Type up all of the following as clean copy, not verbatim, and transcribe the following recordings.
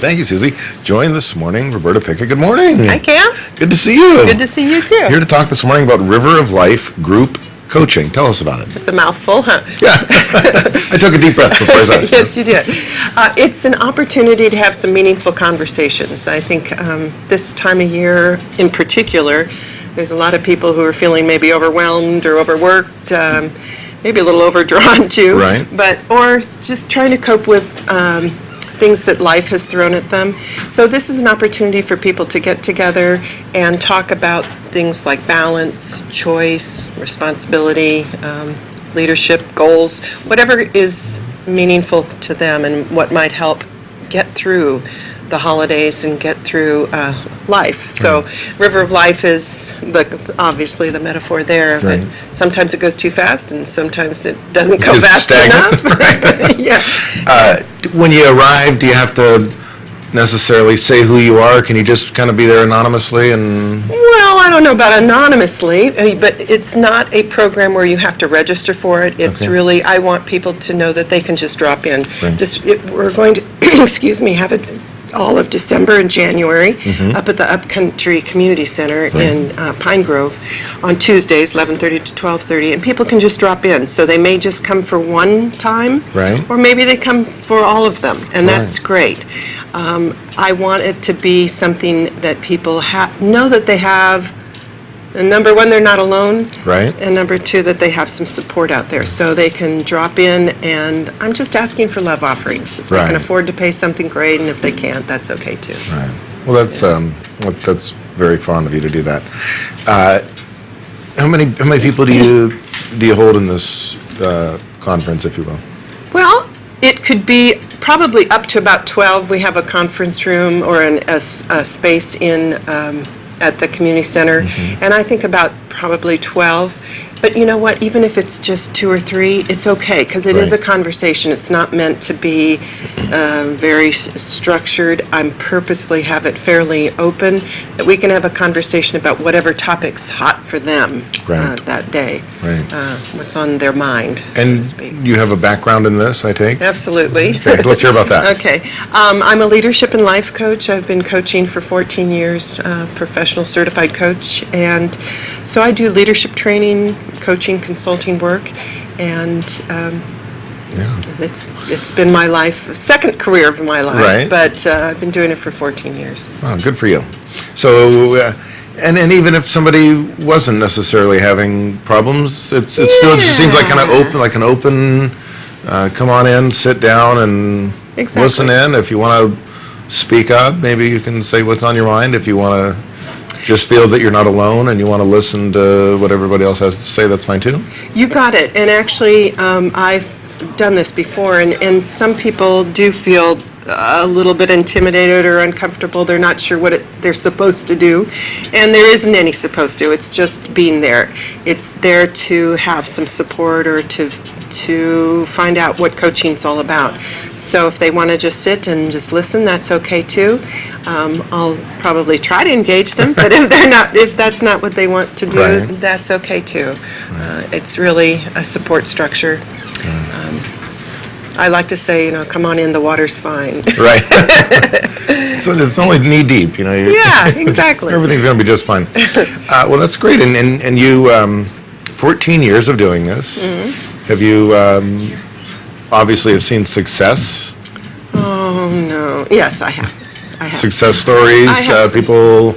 Thank you, Susie. Joined this morning, Roberta Pickett. Good morning. Hi, Kam. Good to see you. Good to see you, too. Here to talk this morning about River of Life group coaching. Tell us about it. It's a mouthful, huh? Yeah. I took a deep breath before I said it. Yes, you did. It's an opportunity to have some meaningful conversations. I think this time of year in particular, there's a lot of people who are feeling maybe overwhelmed or overworked, maybe a little overdrawn too. Right. Or just trying to cope with things that life has thrown at them. So this is an opportunity for people to get together and talk about things like balance, choice, responsibility, leadership, goals, whatever is meaningful to them and what might help get through the holidays and get through life. So River of Life is obviously the metaphor there. Right. But sometimes it goes too fast and sometimes it doesn't go It's fast stagnant. enough. Right. Yeah. When you arrive, do you have to necessarily say who you are? Can you just kind of be there anonymously and... Well, I don't know about anonymously, but it's not a program where you have to register for it. It's Okay. really, I want people to know that they can just drop in. Right. We're going to, have it all of December and January up at the Upcountry Community Center in Pine Grove on Tuesdays, 11:30 to 12:30, and people can just drop in. So they may just come for one time, Right. or maybe they come for all of them, and that's great. I want it to be something that people know that they have. And number one, they're not alone. Right. And number two, that they have some support out there. So they can drop in, and I'm just asking for love offerings. If they Right. can afford to pay something, great, and if they can't, that's okay too. Right. Well, that's very fond of you to do that. How many people do you hold in this conference, if you will? Well, it could be probably up to about 12. We have a conference room or a space in at the community center, and I think about probably 12. But you know what? Even if it's just 2 or 3, it's okay, because it is a Right. conversation. It's not meant to be very structured. I'm purposely have it fairly open, that we can have a conversation about whatever topic's hot for them Right. that day, Right. what's on their mind, so to And speak. you have a background in this, I take? Absolutely. Okay, let's hear about that. Okay. I'm a leadership and life coach. I've been coaching for 14 years, professional certified coach. And so I do leadership training, coaching, consulting work. And Yeah. it's been my life, second career of my life. Right. But I've been doing it for 14 years. Wow, good for you. So, and even if somebody wasn't necessarily having problems, it still just seems like kind of open, like an open, come on in, sit down and Exactly. listen in. If you want to speak up, maybe you can say what's on your mind. If you want to just feel that you're not alone and you want to listen to what everybody else has to say, that's fine too. You got it. And actually, I've done this before, and some people do feel a little bit intimidated or uncomfortable. They're not sure what they're supposed to do. And there isn't any supposed to. It's just being there. It's there to have some support or to find out what coaching's all about. So if they want to just sit and just listen, that's okay too. I'll probably try to engage them, but if that's not what they want to do, Right. that's okay too. It's really a support structure. I like to say, come on in, the water's fine. Right. So it's only knee deep, Yeah, exactly. Everything's going to be just fine. Well, that's great. And you, 14 years of doing this. Have you obviously have seen success? Oh, no. Yes, I have. Success stories, I have some. people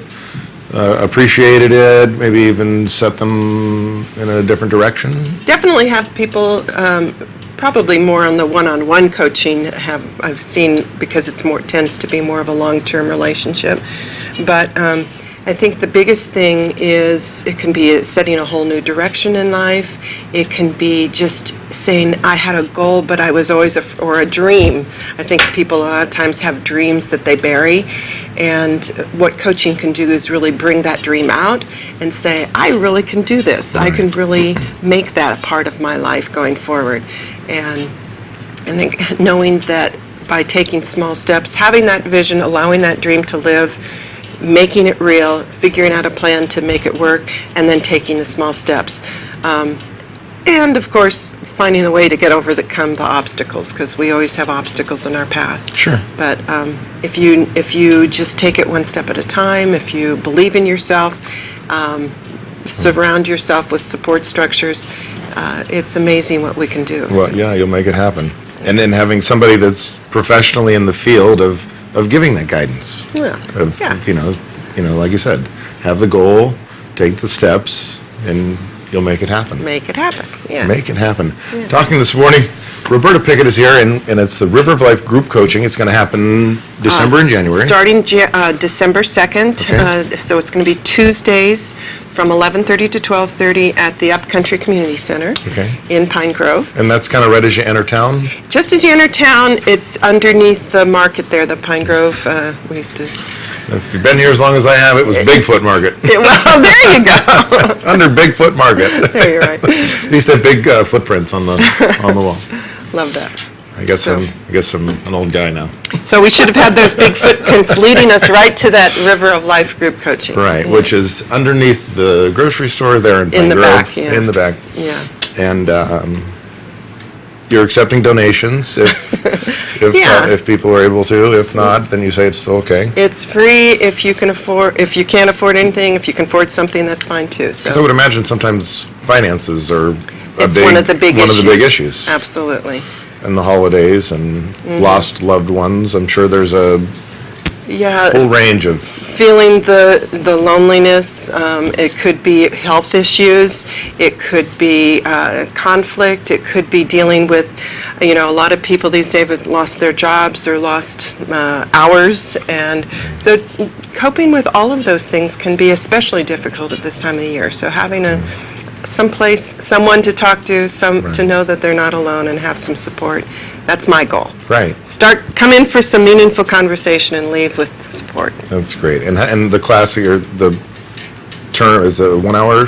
appreciated it, maybe even set them in a different direction? Definitely have people, probably more on the one-on-one coaching I've seen, because tends to be more of a long-term relationship. But I think the biggest thing is it can be setting a whole new direction in life. It can be just saying, I had a goal, but I was always or a dream. I think people a lot of times have dreams that they bury. And what coaching can do is really bring that dream out and say, I really can do this. I can really make that a part of my life going forward. And I think knowing that by taking small steps, having that vision, allowing that dream to live, making it real, figuring out a plan to make it work, and then taking the small steps. And, of course, finding a way to get overcome the obstacles, because we always have obstacles in our path. Sure. But if you just take it one step at a time, if you believe in yourself, surround yourself with support structures, it's amazing what we can do. Well, yeah, you'll make it happen. And then having somebody that's professionally in the field of giving that guidance. Yeah. Of, Yeah. like you said, have the goal, take the steps, and you'll make it happen. Make it happen, yeah. Make it happen. Talking this morning, Roberta Pickett is here, and it's the River of Life group coaching. It's going to happen December and January. Starting December 2nd, Okay. so it's going to be Tuesdays from 11:30 to 12:30 at the Upcountry Community Center Okay. in Pine Grove. And that's kind of right as you enter town? Just as you enter town, it's underneath the market there, the Pine Grove. We used to. If you've been here as long as I have, it was Bigfoot Market. Well, there you go. Under Bigfoot Market. There you're right. They used to have big footprints on the wall. Love that. I guess I'm an old guy now. So we should have had those big footprints leading us right to that River of Life group coaching. Right, which is underneath the grocery store there in Pine In the Grove. back, yeah. In the back. Yeah. And you're accepting donations Yeah. if people are able to. If not, then you say it's still okay. It's free if you can afford. If you can't afford anything, if you can afford something, that's fine too. So I So would imagine sometimes finances are it's one of the big issues. issues. Absolutely. And the holidays and Mm-hmm. lost loved ones. I'm sure there's a Yeah. full range of. Feeling the loneliness. It could be health issues. It could be conflict. It could be dealing with, a lot of people these days have lost their jobs or lost hours, and so coping with all of those things can be especially difficult at this time of the year. So having someone to talk to, to know that they're not alone and have some support. That's my goal. Right. Come in for some meaningful conversation and leave with support. That's great. And the class or the term is a 1 hour.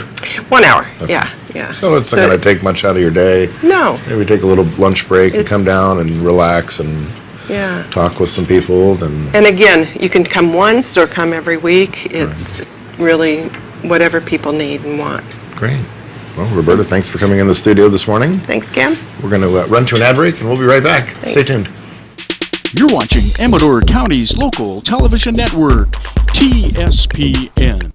1 hour, yeah. So it's not going to take much out of your day. No, Maybe take a little lunch break and It's- come down and relax and yeah. talk with some people. Then And again, you can come once or come every week. It's really whatever people need and want. great. Well, Roberta, thanks for coming in the studio this morning. Thanks, Cam. We're going to run to an ad break, and we'll be right back. Thanks. Stay tuned. You're watching Amador County's local television network, TSPN.